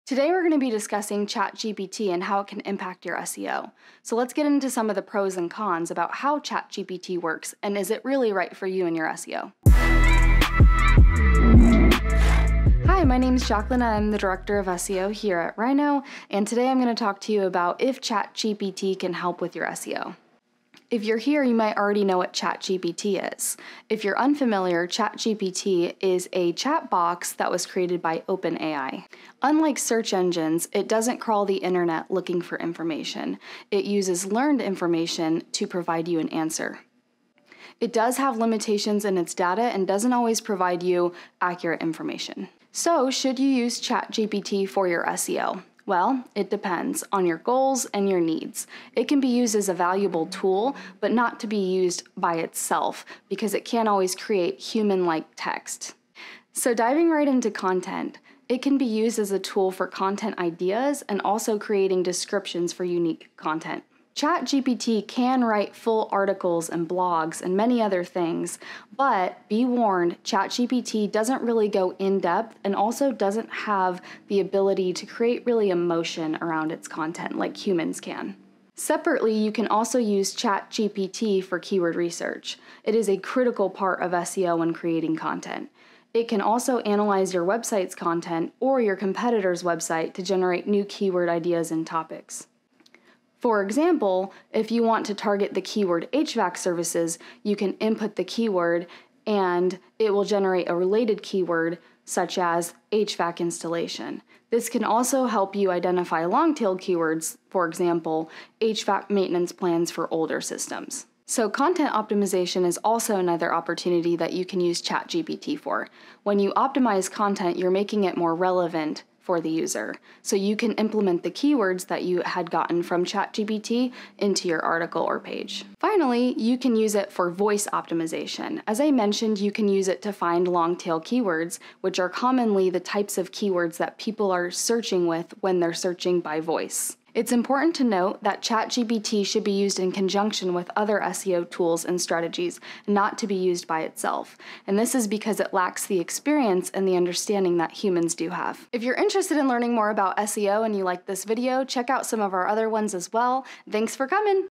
Today we're going to be discussing Chat GPT and how it can impact your SEO. So let's get into some of the pros and cons about how Chat GPT works and is it really right for you and your SEO. Hi, my name is Jacqueline. I'm the Director of SEO here at RYNO, and today I'm going to talk to you about if Chat GPT can help with your SEO. If you're here, you might already know what Chat GPT is. If you're unfamiliar, Chat GPT is a chat box that was created by OpenAI. Unlike search engines, it doesn't crawl the internet looking for information. It uses learned information to provide you an answer. It does have limitations in its data and doesn't always provide you accurate information. So, should you use Chat GPT for your SEO? Well, it depends on your goals and your needs. It can be used as a valuable tool, but not to be used by itself because it can't always create human-like text. So diving right into content, it can be used as a tool for content ideas and also creating descriptions for unique content. Chat GPT can write full articles and blogs and many other things, but be warned, Chat GPT doesn't really go in depth and also doesn't have the ability to create really emotion around its content like humans can. Separately, you can also use Chat GPT for keyword research. It is a critical part of SEO when creating content. It can also analyze your website's content or your competitor's website to generate new keyword ideas and topics. For example, if you want to target the keyword HVAC services, you can input the keyword and it will generate a related keyword such as HVAC installation. This can also help you identify long-tailed keywords, for example, HVAC maintenance plans for older systems. So content optimization is also another opportunity that you can use ChatGPT for. When you optimize content, you're making it more relevant for the user. So you can implement the keywords that you had gotten from ChatGPT into your article or page. Finally, you can use it for voice optimization. As I mentioned, you can use it to find long-tail keywords, which are commonly the types of keywords that people are searching with when they're searching by voice. It's important to note that ChatGPT should be used in conjunction with other SEO tools and strategies, not to be used by itself. And this is because it lacks the experience and the understanding that humans do have. If you're interested in learning more about SEO and you like this video, check out some of our other ones as well. Thanks for coming!